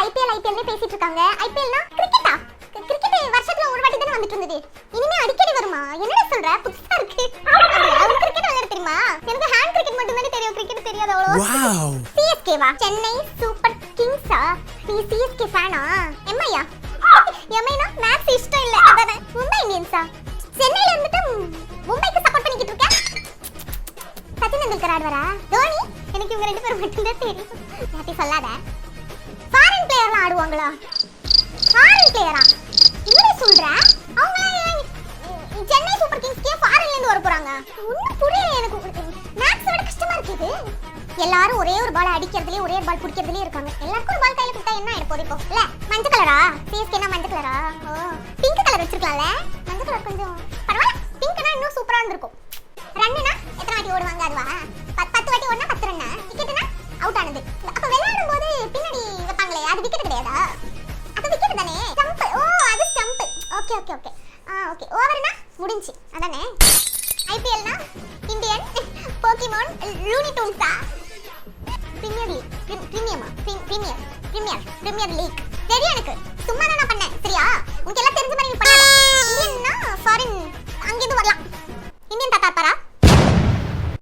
IPL பேசிட்டு இருக்காங்க. ஐபிஎல்னா கிரிக்கெட்டா? Cricket வருஷத்துல ஒரு வாட்டி தான வந்துட்டு இருந்தது. இனிமே அடிக்கடி வருமா? என்னடா சொல்ற? புதுசா இருக்கு. அவங்களுக்கு கிரிக்கெட் விளையாட தெரியுமா? எனக்கு ஹேண்ட் கிரிக்கெட் மட்டும் தானே தெரியும். கிரிக்கெட் தெரியாது அவ்வளவு. வாவ். சிஎஸ்கே வா? சென்னை சூப்பர் கிங்ஸா? நீ சிஎஸ்கே ஃபேனா? எம்ஐயா? எம்ஐனா மேட்ச் இஷ்டம் இல்ல அதானே. மும்பை இந்தியன்ஸா? சென்னையில இருந்துட்டு மும்பைக்கு சப்போர்ட் பண்ணிக்கிட்டு இருக்க. சச்சின் தெண்டுல்கர் ஆடுவாரா? தோனி? எனக்கு இவங்க ரெண்டு பேரும் மட்டும் தான் தெரியும். யார்ட்டி சொல்லாத. ஃபாரின் பிளேயர்லாம் ஆடுவாங்களா? ஃபாரின் பிளேயரா? என்னடா சொல்ற? அவங்க சென்னை சூப்பர் கிங்ஸ்க்கே ஃபாரின்ல இருந்து வர போறாங்க. ஒண்ணும் புரியல எனக்கு. மேட்ச் விட கஷ்டமா இருக்குது. எல்லாரும் ஒரே ஒரு பால் அடிக்கிறதுலயே ஒரே பால் பிடிக்கிறதுலயே இருக்காங்க. எல்லாருக்கும் ஒரு பால் கையில கொடுத்தா என்ன ஆயிட போகுது இப்போ? இல்ல மஞ்சள் கலரா? சிஎஸ்கேனா மஞ்சள் கலரா? ஓ பிங்க் கலர் வச்சிருக்கலாம்ல. மஞ்சள் கலர் கொஞ்சம் பரவாயில்ல. பிங்க்னா இன்னும் சூப்பரா இருந்திருக்கும். ரன்னுனா எத்தனை வாட்டி ஓடுவாங்க அதுவா? 10 வாட்டி ஓடுனா 10 ரன். விக்கெட்னா அவுட் ஆனது. அப்ப விளையாடும் போது பின்னாடி வைப்பாங்களே அது விக்கெட் கிடையாதா? அது விக்கெட் தானே. ஸ்டம்ப். ஓ அது stump. Okay okay okay. Okay ஓவர்னா முடிஞ்சி அதானே. ஐபிஎல்னா இந்தியன் போக்கிமான் லூனி டூன்ஸா? Premier league. பிரீமியர் லீக் தெரியும் எனக்கு. சும்மா தான் நான் பண்ணேன் சரியா?